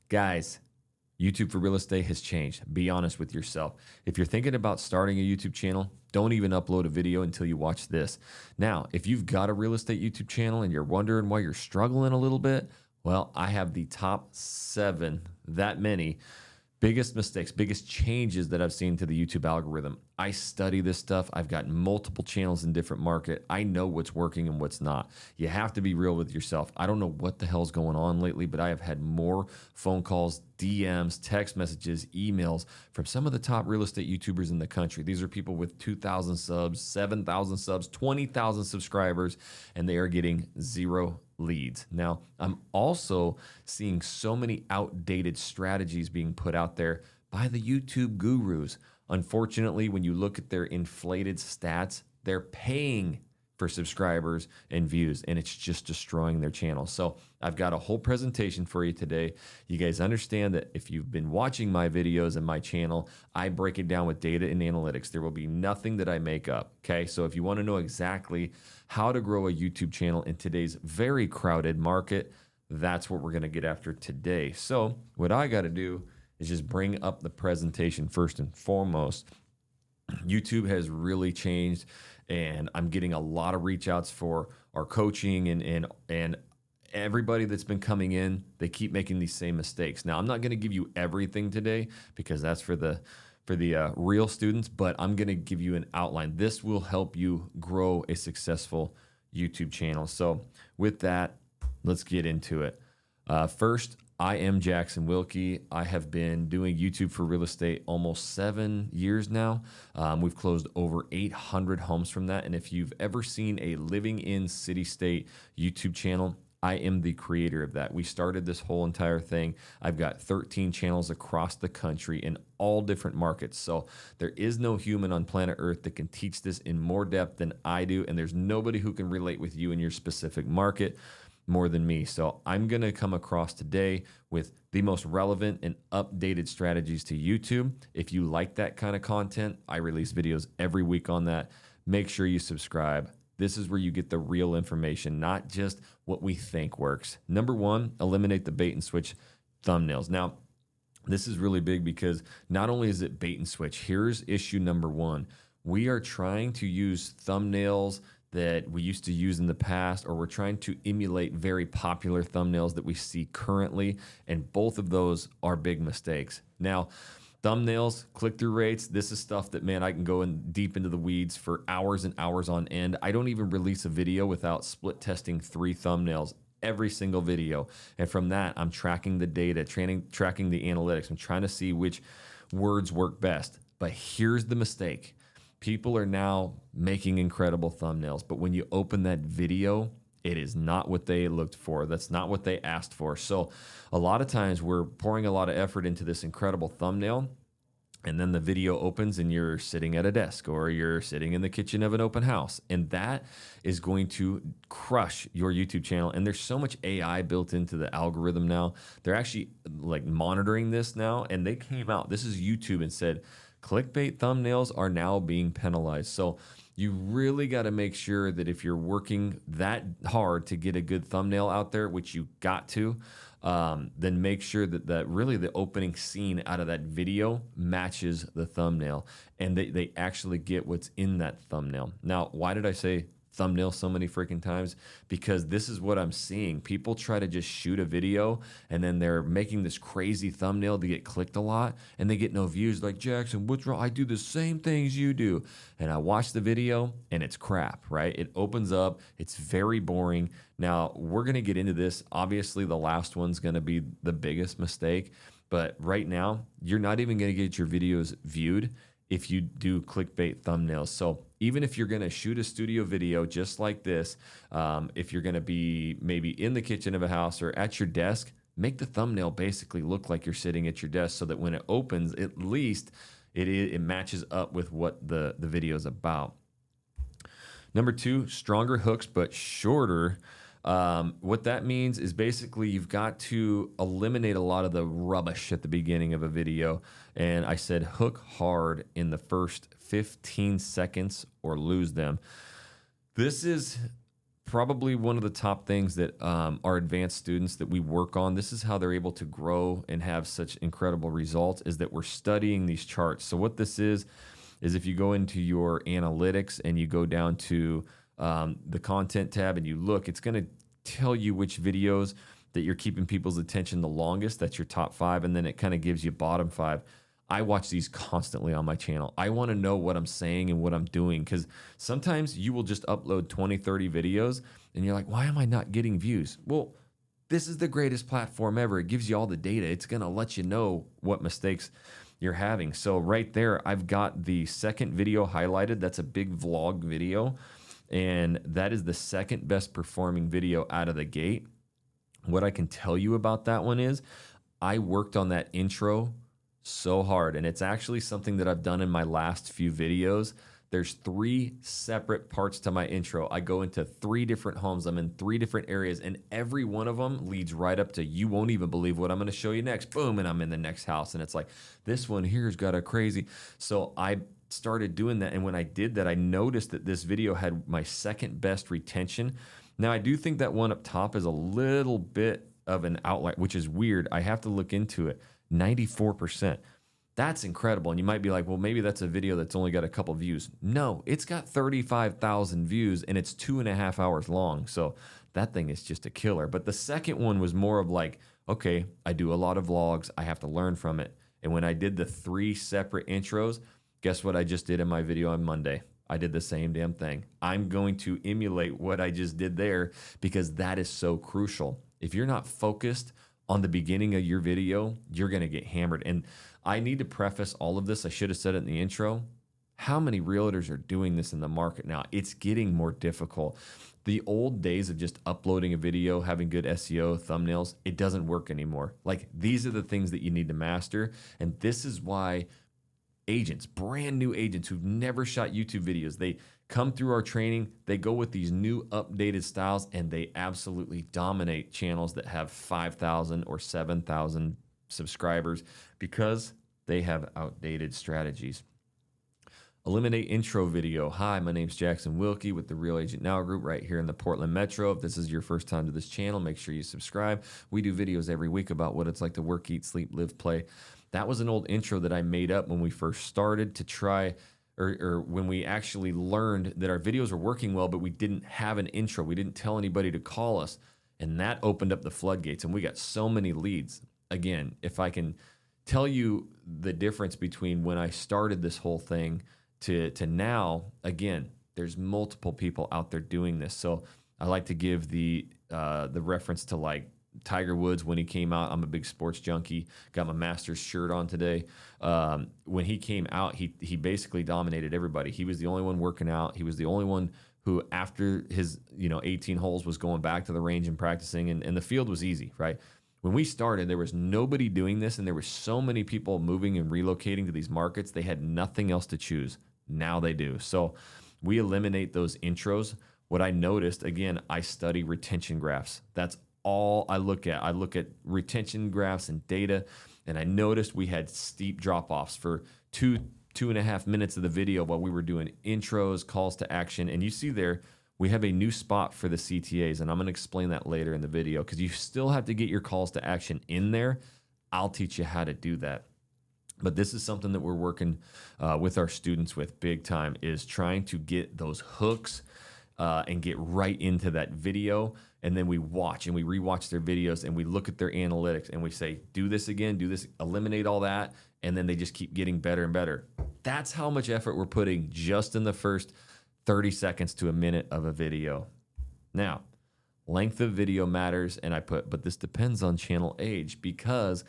Guys, YouTube for real estate has changed. Be honest with yourself. If you're thinking about starting a YouTube channel, don't even upload a video until you watch this. Now, if you've got a real estate YouTube channel and you're wondering why you're struggling a little bit, well, I have the top 7, that many, biggest mistakes, biggest changes that I've seen to the YouTube algorithm. I study this stuff. I've got multiple channels in different market. I know what's working and what's not. You have to be real with yourself. I don't know what the hell's going on lately, but I have had more phone calls, DMs, text messages, emails from some of the top real estate YouTubers in the country. These are people with 2,000 subs, 7,000 subs, 20,000 subscribers, and they are getting 0 leads. Now, I'm also seeing so many outdated strategies being put out there by the YouTube gurus. Unfortunately, when you look at their inflated stats, they're paying for subscribers and views, and it's just destroying their channel. So I've got a whole presentation for you today. You guys understand that if you've been watching my videos and my channel, I break it down with data and analytics. There will be nothing that I make up, okay? So if you want to know exactly how to grow a YouTube channel in today's very crowded market, that's what we're going to get after today. So what I got to do is just bring up the presentation first and foremost. YouTube has really changed, and I'm getting a lot of reach outs for our coaching and everybody that's been coming in. They keep making these same mistakes. Now, I'm not going to give you everything today because that's for the real students, but I'm going to give you an outline. This will help you grow a successful YouTube channel. So with that, let's get into it. First, I am Jackson Wilkie. I have been doing YouTube for real estate almost 7 years now. We've closed over 800 homes from that. And if you've ever seen a living in city state YouTube channel, I am the creator of that. We started this whole entire thing. I've got 13 channels across the country in all different markets. So there is no human on planet Earth that can teach this in more depth than I do. And there's nobody who can relate with you in your specific market more than me. So I'm going to come across today with the most relevant and updated strategies to YouTube. If you like that kind of content, I release videos every week on that. Make sure you subscribe. This is where you get the real information, not just what we think works. Number 1, eliminate the bait and switch thumbnails. Now, this is really big because not only is it bait and switch, here's issue number 1. We are trying to use thumbnails that we used to use in the past, or we're trying to emulate very popular thumbnails that we see currently, and both of those are big mistakes. Now, thumbnails, click-through rates, this is stuff that, man, I can go in deep into the weeds for hours and hours on end. I don't even release a video without split testing 3 thumbnails every single video. And from that, I'm tracking the data, tracking the analytics. I'm trying to see which words work best. But here's the mistake. People are now making incredible thumbnails, but when you open that video, it is not what they looked for. That's not what they asked for. So a lot of times we're pouring a lot of effort into this incredible thumbnail, and then the video opens and you're sitting at a desk or you're sitting in the kitchen of an open house, and that is going to crush your YouTube channel. And there's so much AI built into the algorithm now. They're actually like monitoring this now, and they came out, this is YouTube, and said, clickbait thumbnails are now being penalized. So you really got to make sure that if you're working that hard to get a good thumbnail out there, which you got to, then make sure that really the opening scene out of that video matches the thumbnail, and they actually get what's in that thumbnail. Now, why did I say thumbnail so many freaking times? Because this is what I'm seeing. People try to just shoot a video and then they're making this crazy thumbnail to get clicked a lot, and they get no views. Like, Jackson, what's wrong? I do the same things you do. And I watch the video and it's crap, right? It opens up, it's very boring. Now, we're going to get into this. Obviously, the last one's going to be the biggest mistake, but right now, you're not even going to get your videos viewed if you do clickbait thumbnails. So even if you're going to shoot a studio video just like this, if you're going to be maybe in the kitchen of a house or at your desk, make the thumbnail basically look like you're sitting at your desk so that when it opens, at least it matches up with what the video is about. Number 2, stronger hooks but shorter. What that means is basically you've got to eliminate a lot of the rubbish at the beginning of a video. And I said hook hard in the first 15 seconds or lose them. This is probably one of the top things that our advanced students that we work on, this is how they're able to grow and have such incredible results, is that we're studying these charts. So what this is if you go into your analytics and you go down to the content tab and you look, it's going to tell you which videos that you're keeping people's attention the longest. That's your top 5. And then it kind of gives you bottom 5. I watch these constantly on my channel. I want to know what I'm saying and what I'm doing, because sometimes you will just upload 20, 30 videos and you're like, why am I not getting views? Well, this is the greatest platform ever. It gives you all the data. It's going to let you know what mistakes you're having. So right there, I've got the second video highlighted. That's a big vlog video. And that is the second best performing video out of the gate. What I can tell you about that one is I worked on that intro so hard, and it's actually something that I've done in my last few videos. There's 3 separate parts to my intro. I go into 3 different homes. I'm in 3 different areas, and every one of them leads right up to, you won't even believe what I'm going to show you next. Boom, and I'm in the next house, and it's like, this one here's got a crazy. So I started doing that, and when I did that, I noticed that this video had my second best retention. Now, I do think that one up top is a little bit of an outlier, which is weird. I have to look into it. 94%. That's incredible. And you might be like, well, maybe that's a video that's only got a couple views. No, it's got 35,000 views and it's 2.5 hours long. So that thing is just a killer. But the second one was more of like, okay, I do a lot of vlogs. I have to learn from it. And when I did the 3 separate intros, guess what I just did in my video on Monday? I did the same damn thing. I'm going to emulate what I just did there, because that is so crucial. If you're not focused on the beginning of your video, you're going to get hammered. And I need to preface all of this. I should have said it in the intro. How many realtors are doing this in the market now? It's getting more difficult. The old days of just uploading a video, having good SEO, thumbnails, it doesn't work anymore. Like, these are the things that you need to master. And this is why agents, brand new agents who've never shot YouTube videos, they come through our training, they go with these new updated styles, and they absolutely dominate channels that have 5,000 or 7,000 subscribers because they have outdated strategies. Eliminate intro video. Hi, my name's Jackson Wilkie with the Real Agent Now group right here in the Portland Metro. If this is your first time to this channel, make sure you subscribe. We do videos every week about what it's like to work, eat, sleep, live, play. That was an old intro that I made up when we first started to try, or when we actually learned that our videos were working well, but we didn't have an intro. We didn't tell anybody to call us. And that opened up the floodgates, and we got so many leads. Again, if I can tell you the difference between when I started this whole thing to now, again, there's multiple people out there doing this. So I like to give the reference to like Tiger Woods when he came out. I'm a big sports junkie. Got my Masters shirt on today. When he came out, he basically dominated everybody. He was the only one working out. He was the only one who, after his 18 holes, was going back to the range and practicing, and the field was easy, right? When we started, there was nobody doing this, and there were so many people moving and relocating to these markets. They had nothing else to choose. Now they do. So we eliminate those intros. What I noticed, again, I study retention graphs. That's all I look at. I look at retention graphs and data, and I noticed we had steep drop-offs for 2.5 minutes of the video while we were doing intros, calls to action. And you see there, we have a new spot for the CTAs, and I'm going to explain that later in the video, because you still have to get your calls to action in there. I'll teach you how to do that. But this is something that we're working with our students with big time, is trying to get those hooks and get right into that video. And then we watch and we rewatch their videos, and we look at their analytics, and we say, do this again, do this, eliminate all that. And then they just keep getting better and better. That's how much effort we're putting just in the first 30 seconds to a minute of a video. Now, length of video matters, and but this depends on channel age, because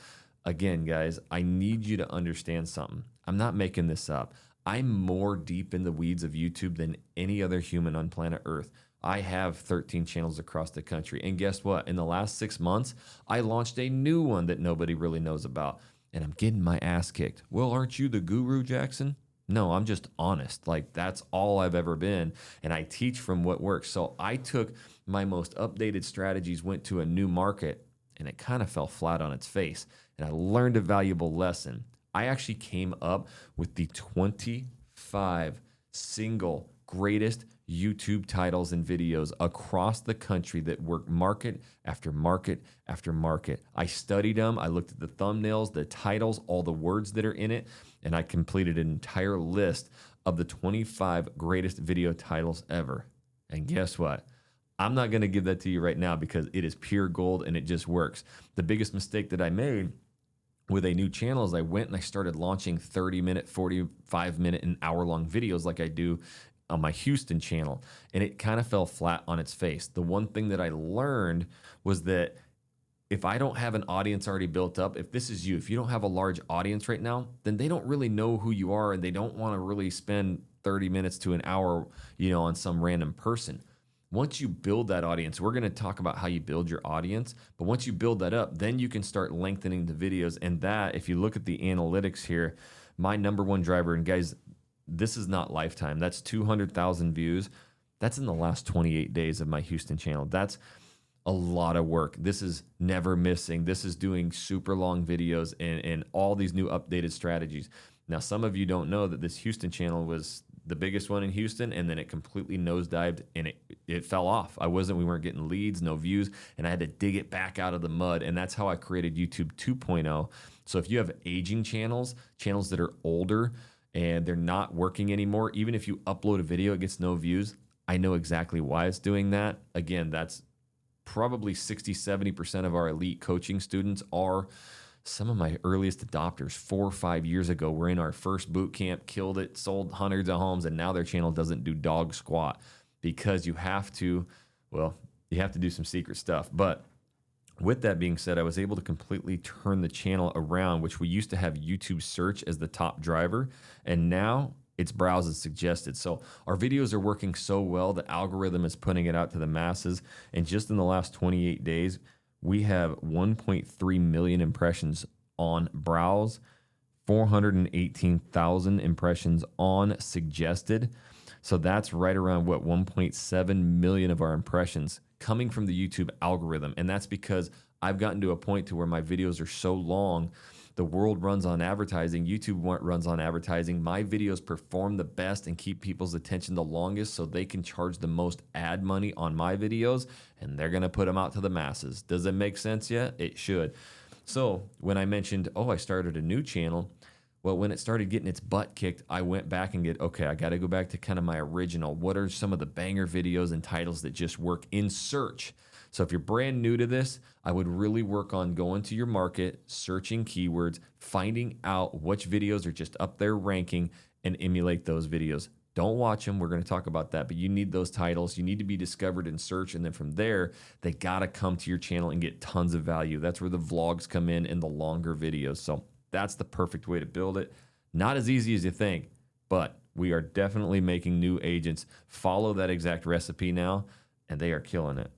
again, guys, I need you to understand something. I'm not making this up. I'm more deep in the weeds of YouTube than any other human on planet Earth. I have 13 channels across the country. And guess what? In the last 6 months, I launched a new one that nobody really knows about. And I'm getting my ass kicked. Well, aren't you the guru, Jackson? No, I'm just honest. Like, that's all I've ever been. And I teach from what works. So I took my most updated strategies, went to a new market, and it kind of fell flat on its face. And I learned a valuable lesson. I actually came up with the 25 single greatest YouTube titles and videos across the country that work market after market after market. I studied them. I looked at the thumbnails, the titles, all the words that are in it, and I completed an entire list of the 25 greatest video titles ever. And guess what? I'm not going to give that to you right now because it is pure gold and it just works. The biggest mistake that I made with a new channel is I went and I started launching 30-minute, 45-minute, and hour-long videos like I do on my Houston channel, and it kind of fell flat on its face. The one thing that I learned was that if I don't have an audience already built up, if this is you, if you don't have a large audience right now, then they don't really know who you are and they don't want to really spend 30 minutes to an hour, on some random person. Once you build that audience, we're going to talk about how you build your audience, but once you build that up, then you can start lengthening the videos. And that, if you look at the analytics here, my number one driver, and guys, this is not lifetime. That's 200,000 views. That's in the last 28 days of my Houston channel. That's a lot of work. This is never missing. This is doing super long videos and all these new updated strategies. Now, some of you don't know that this Houston channel was the biggest one in Houston, and then it completely nosedived and it fell off. We weren't getting leads, no views, and I had to dig it back out of the mud. And that's how I created YouTube 2.0. So if you have aging channels that are older and they're not working anymore, even if you upload a video, it gets no views. I know exactly why it's doing that. Again, that's probably 60-70% of our elite coaching students are some of my earliest adopters 4 or 5 years ago. Were in our first boot camp, killed it, sold hundreds of homes, and now their channel doesn't do dog squat because you have to do some secret stuff. But with that being said, I was able to completely turn the channel around, which we used to have YouTube search as the top driver, and now it's browse and suggested. So our videos are working so well, the algorithm is putting it out to the masses. And just in the last 28 days, we have 1.3 million impressions on browse, 418,000 impressions on suggested. So that's right around 1.7 million of our impressions coming from the YouTube algorithm. And that's because I've gotten to a point to where my videos are so long. The world runs on advertising. YouTube runs on advertising. My videos perform the best and keep people's attention the longest, so they can charge the most ad money on my videos, and they're going to put them out to the masses. Does it make sense yet? It should. So when I mentioned, I started a new channel, well, when it started getting its butt kicked, I went back and I got to go back to kind of my original. What are some of the banger videos and titles that just work in search? So if you're brand new to this, I would really work on going to your market, searching keywords, finding out which videos are just up there ranking, and emulate those videos. Don't watch them. We're going to talk about that, but you need those titles. You need to be discovered in search, and then from there, they got to come to your channel and get tons of value. That's where the vlogs come in and the longer videos. So that's the perfect way to build it. Not as easy as you think, but we are definitely making new agents follow that exact recipe now, and they are killing it.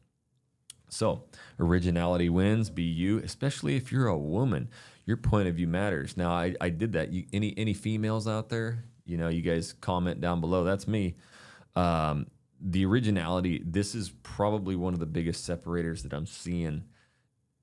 So originality wins. Be you, especially if you're a woman. Your point of view matters. Now, I did that. Any females out there? You guys comment down below. That's me. The originality. This is probably one of the biggest separators that I'm seeing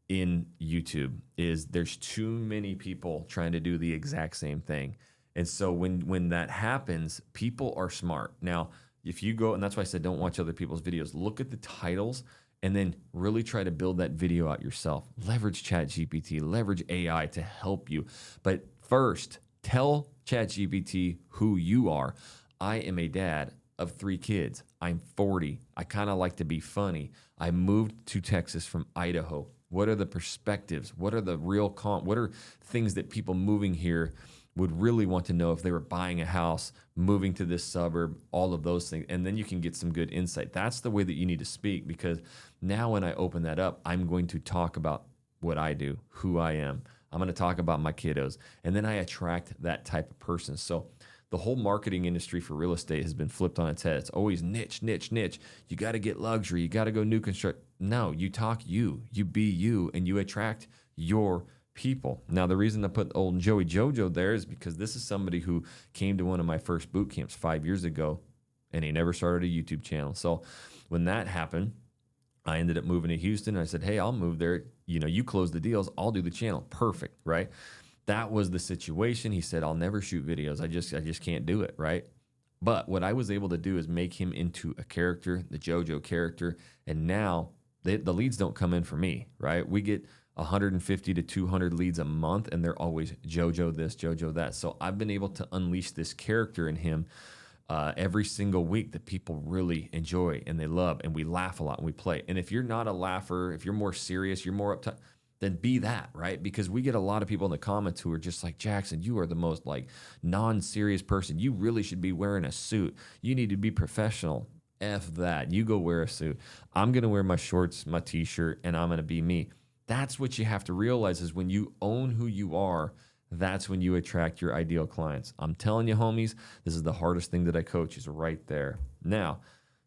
in YouTube. Is there's too many people trying to do the exact same thing, and so when that happens, people are smart. Now, if you go, and that's why I said don't watch other people's videos. Look at the titles. And then really try to build that video out yourself. Leverage ChatGPT, leverage AI to help you. But first, tell ChatGPT who you are. I am a dad of 3 kids. I'm 40. I kind of like to be funny. I moved to Texas from Idaho. What are the perspectives? What are the real what are things that people moving here would really want to know if they were buying a house, moving to this suburb, all of those things. And then you can get some good insight. That's the way that you need to speak, because now when I open that up, I'm going to talk about what I do, who I am. I'm going to talk about my kiddos. And then I attract that type of person. So the whole marketing industry for real estate has been flipped on its head. It's always niche, niche, niche. You got to get luxury. You got to go new construct. No, you talk you be you, and you attract your people. Now, the reason I put old Joey Jojo there is because this is somebody who came to one of my first boot camps 5 years ago, and he never started a YouTube channel. So when that happened, I ended up moving to Houston. I said, hey, I'll move there. You close the deals. I'll do the channel. Perfect, right? That was the situation. He said, I'll never shoot videos. I just can't do it, right? But what I was able to do is make him into a character, the JoJo character. And now the leads don't come in for me, right? We get 150 to 200 leads a month, and they're always JoJo this, JoJo that. So I've been able to unleash this character in him every single week that people really enjoy and they love, and we laugh a lot and we play. And if you're not a laugher, if you're more serious, you're more uptight, then be that, right? Because we get a lot of people in the comments who are just like, Jackson, you are the most like non-serious person. You really should be wearing a suit. You need to be professional. F that. You go wear a suit. I'm going to wear my shorts, my t-shirt, and I'm going to be me. That's what you have to realize is when you own who you are, that's when you attract your ideal clients. I'm telling you, homies, this is the hardest thing that I coach is right there. Now,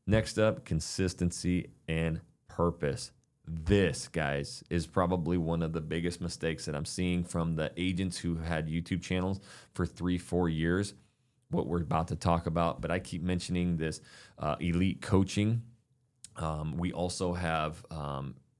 next up, consistency and purpose. This, guys, is probably one of the biggest mistakes that I'm seeing from the agents who had YouTube channels for 3-4 years, what we're about to talk about. But I keep mentioning this elite coaching. We also have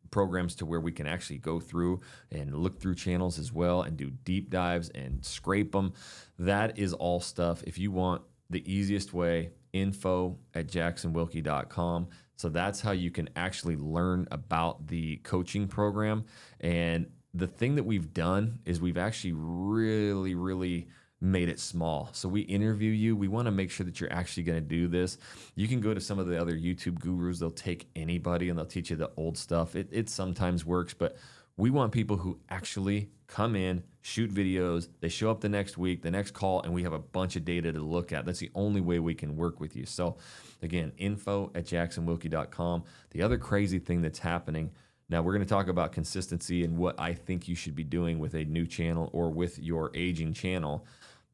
programs to where we can actually go through and look through channels as well and do deep dives and scrape them. That is all stuff. If you want the easiest way, info@jacksonwilkie.com. So that's how you can actually learn about the coaching program. And the thing that we've done is we've actually really made it small. So we interview you. We want to make sure that you're actually going to do this. You can go to some of the other YouTube gurus. They'll take anybody and they'll teach you the old stuff. It sometimes works, but we want people who actually come in, shoot videos, they show up the next week, the next call, and we have a bunch of data to look at. That's the only way we can work with you. So again, info@jacksonwilkie.com. The other crazy thing that's happening, now we're going to talk about consistency and what I think you should be doing with a new channel or with your aging channel,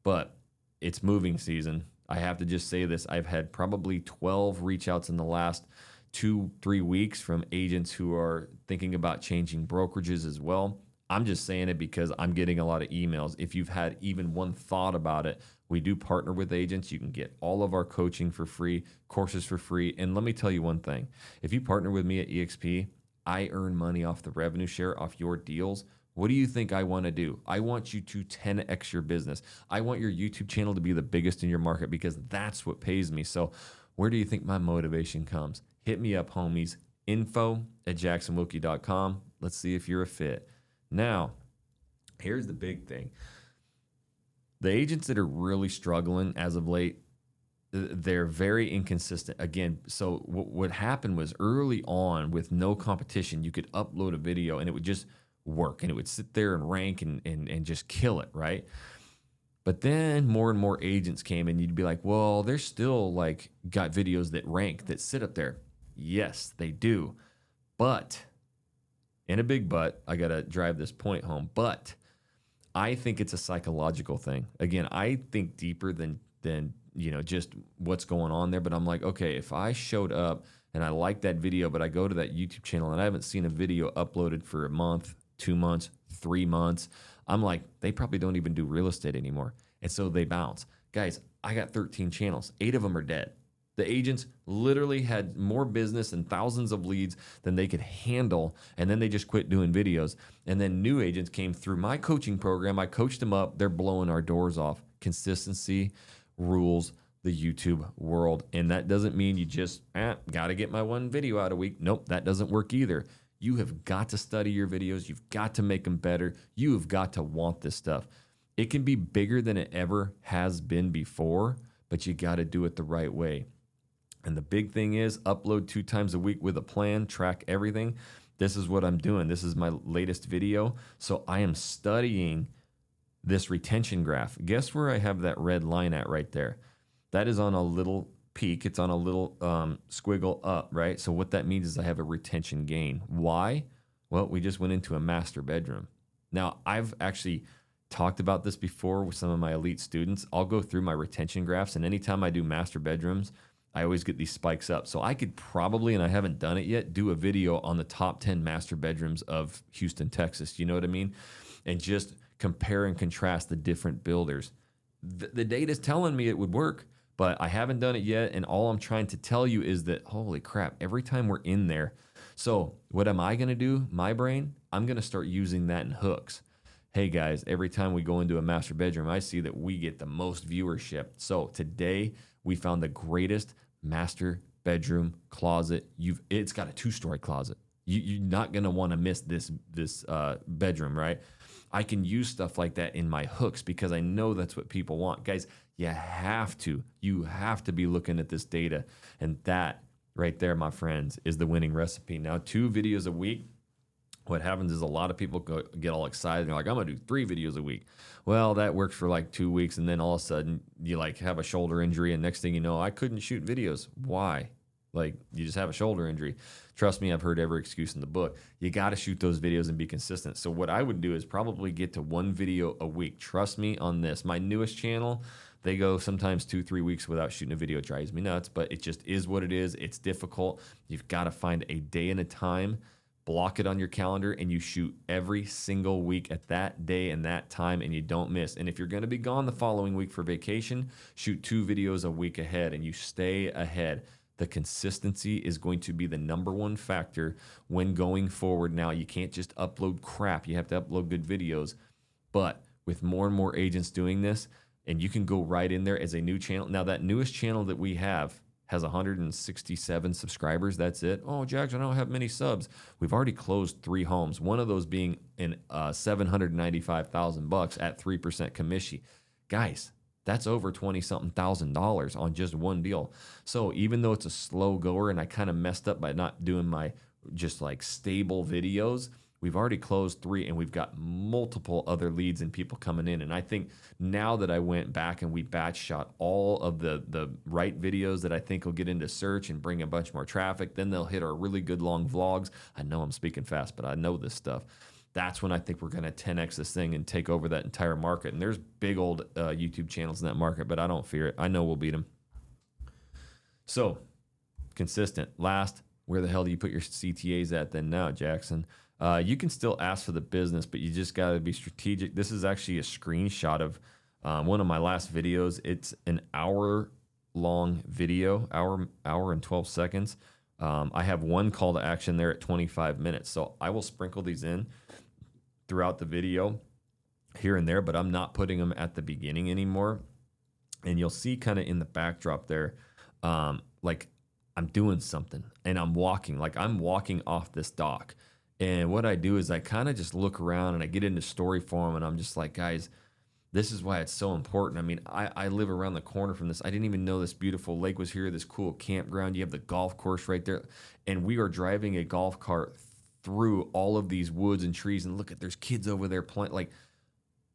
but it's moving season. I have to just say this. I've had probably 12 reach outs in the last 2-3 weeks from agents who are thinking about changing brokerages as well. I'm just saying it because I'm getting a lot of emails. If you've had even one thought about it, we do partner with agents. You can get all of our coaching for free, courses for free. And let me tell you one thing. If you partner with me at EXP, I earn money off the revenue share off your deals. What do you think I want to do? I want you to 10x your business. I want your YouTube channel to be the biggest in your market because that's what pays me. So where do you think my motivation comes? Hit me up, homies. info@jacksonwilkie.com. Let's see if you're a fit. Now, here's the big thing. The agents that are really struggling as of late, they're very inconsistent. Again, so what happened was early on with no competition, you could upload a video and it would just work and it would sit there and rank and just kill it, right? But then more and more agents came and you'd be like, well, they're still like got videos that rank, that sit up there. Yes, they do. But, and a big but, I got to drive this point home, but I think it's a psychological thing. Again, I think deeper than just what's going on there. But I'm like, okay, if I showed up and I like that video, but I go to that YouTube channel and I haven't seen a video uploaded for a month, 2 months, 3 months, I'm like, they probably don't even do real estate anymore. And so they bounce. Guys, I got 13 channels. 8 of them are dead. The agents literally had more business and thousands of leads than they could handle, and then they just quit doing videos. And then new agents came through my coaching program. I coached them up. They're blowing our doors off. Consistency rules the YouTube world. And that doesn't mean you just, got to get my one video out a week. Nope, that doesn't work either. You have got to study your videos. You've got to make them better. You have got to want this stuff. It can be bigger than it ever has been before, but you got to do it the right way. And the big thing is upload 2 times a week with a plan, track everything. This is what I'm doing. This is my latest video. So I am studying this retention graph. Guess where I have that red line at right there? That is on a little peak. It's on a little squiggle up, right? So what that means is I have a retention gain. Why? Well, we just went into a master bedroom. Now, I've actually talked about this before with some of my elite students. I'll go through my retention graphs, and anytime I do master bedrooms, I always get these spikes up. So I could probably, and I haven't done it yet, do a video on the top 10 master bedrooms of Houston, Texas. You know what I mean? And just compare and contrast the different builders. The data's telling me it would work, but I haven't done it yet. And all I'm trying to tell you is that, holy crap, every time we're in there. So what am I going to do? My brain, I'm going to start using that in hooks. hey guys, every time we go into a master bedroom, I see that we get the most viewership. So today we found the greatest master bedroom closet. It's got a 2-story closet. You're not gonna want to miss this bedroom, right? I can use stuff like that in my hooks because I know that's what people want. Guys, you have to be looking at this data. And that right there, my friends, is the winning recipe. Now, 2 videos a week. What happens is a lot of people get all excited. And they're like, I'm going to do 3 videos a week. Well, that works for like 2 weeks. And then all of a sudden you like have a shoulder injury. And next thing you know, I couldn't shoot videos. Why? Like, you just have a shoulder injury. Trust me, I've heard every excuse in the book. You got to shoot those videos and be consistent. So what I would do is probably get to 1 video a week. Trust me on this. My newest channel, they go sometimes 2-3 weeks without shooting a video. It drives me nuts, but it just is what it is. It's difficult. You've got to find a day and a time, block it on your calendar, and you shoot every single week at that day and that time, and you don't miss. And if you're going to be gone the following week for vacation, shoot 2 videos a week ahead, and you stay ahead. The consistency is going to be the #1 factor when going forward. Now, you can't just upload crap. You have to upload good videos. But with more and more agents doing this, and you can go right in there as a new channel. Now, that newest channel that we have has 167 subscribers. That's it. Oh, Jackson, I don't have many subs. We've already closed 3 homes. One of those being in $795,000 at 3% commission. Guys, that's over $20-something thousand on just one deal. So even though it's a slow goer and I kind of messed up by not doing my just like stable videos, we've already closed 3 and we've got multiple other leads and people coming in. And I think now that I went back and we batch shot all of the right videos that I think will get into search and bring a bunch more traffic, then they'll hit our really good long vlogs. I know I'm speaking fast, but I know this stuff. That's when I think we're going to 10x this thing and take over that entire market. And there's big old YouTube channels in that market, but I don't fear it. I know we'll beat them. So, consistent. Last, where the hell do you put your CTAs at then now, Jackson? You can still ask for the business, but you just got to be strategic. This is actually a screenshot of one of my last videos. It's an hour-long video, hour and 12 seconds. I have one call to action there at 25 minutes. So I will sprinkle these in throughout the video here and there, but I'm not putting them at the beginning anymore. And you'll see kind of in the backdrop there, like I'm doing something and I'm walking off this dock. And what I do is I kind of just look around and I get into story form and I'm just like, guys, this is why it's so important. I mean, I live around the corner from this. I didn't even know this beautiful lake was here, this cool campground. You have the golf course right there. And we are driving a golf cart through all of these woods and trees. And look at, there's kids over there playing. Like,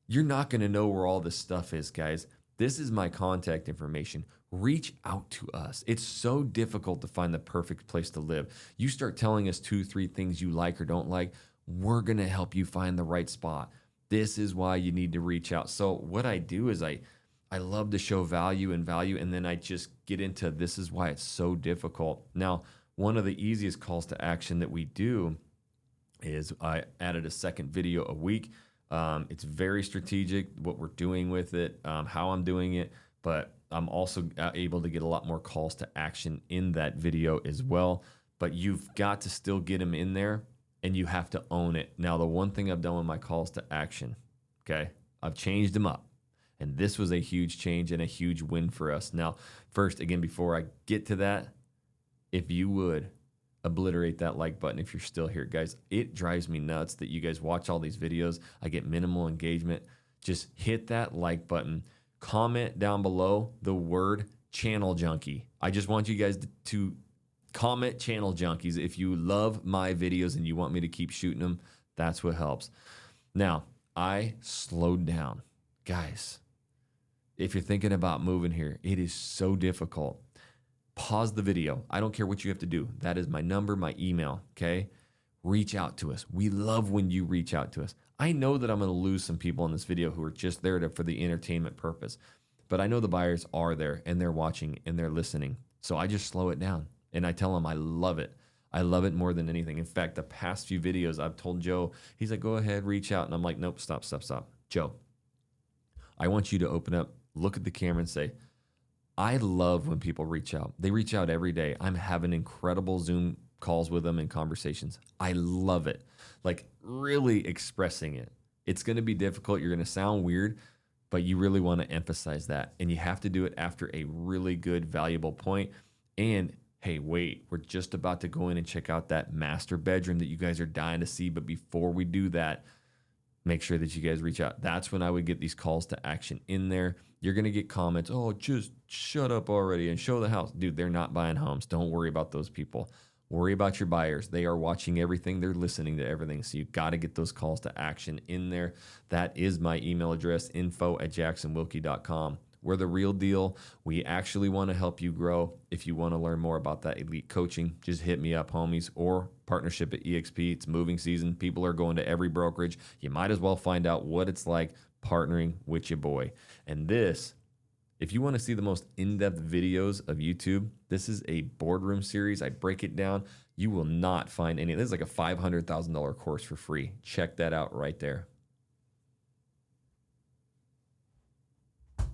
you're not going to know where all this stuff is, guys. This is my contact information. Reach out to us. It's so difficult to find the perfect place to live. You start telling us 2-3 things you like or don't like, we're going to help you find the right spot. This is why you need to reach out. So what I do is I love to show value, and then I just get into this is why it's so difficult. Now, one of the easiest calls to action that we do is I added a 2nd video a week. It's very strategic, what we're doing with it, how I'm doing it, but I'm also able to get a lot more calls to action in that video as well. But you've got to still get them in there, and you have to own it. Now, the one thing I've done with my calls to action, okay, I've changed them up. And this was a huge change and a huge win for us. Now, first, again, before I get to that, if you would obliterate that like button if you're still here, guys. It drives me nuts that you guys watch all these videos. I get minimal engagement. Just hit that like button. Comment down below the word Channel Junkie. I just want you guys to comment Channel Junkies. If you love my videos and you want me to keep shooting them, that's what helps. Now, I slowed down. Guys, if you're thinking about moving here, it is so difficult. Pause the video. I don't care what you have to do. That is my number, my email, okay? Reach out to us. We love when you reach out to us. I know that I'm going to lose some people in this video who are just there for the entertainment purpose, but I know the buyers are there and they're watching and they're listening. So I just slow it down and I tell them I love it. I love it more than anything. In fact, the past few videos I've told Joe, he's like, go ahead, reach out. And I'm like, nope, stop. Joe, I want you to open up, look at the camera and say, I love when people reach out. They reach out every day. I'm having incredible Zoom calls with them and conversations. I love it. Like really expressing it. It's going to be difficult. You're going to sound weird, but you really want to emphasize that. And you have to do it after a really good, valuable point. And hey, wait, we're just about to go in and check out that master bedroom that you guys are dying to see. But before we do that, make sure that you guys reach out. That's when I would get these calls to action in there. You're going to get comments, oh, just shut up already and show the house. Dude, they're not buying homes. Don't worry about those people. Worry about your buyers. They are watching everything. They're listening to everything. So you got to get those calls to action in there. That is my email address, info@jacksonwilkie.com. We're the real deal. We actually want to help you grow. If you want to learn more about that elite coaching, just hit me up, homies, or partnership at EXP. It's moving season. People are going to every brokerage. You might as well find out what it's like partnering with your boy. And this, if you want to see the most in-depth videos of YouTube, this is a boardroom series. I break it down. You will not find any. This is like a $500,000 course for free. Check that out right there.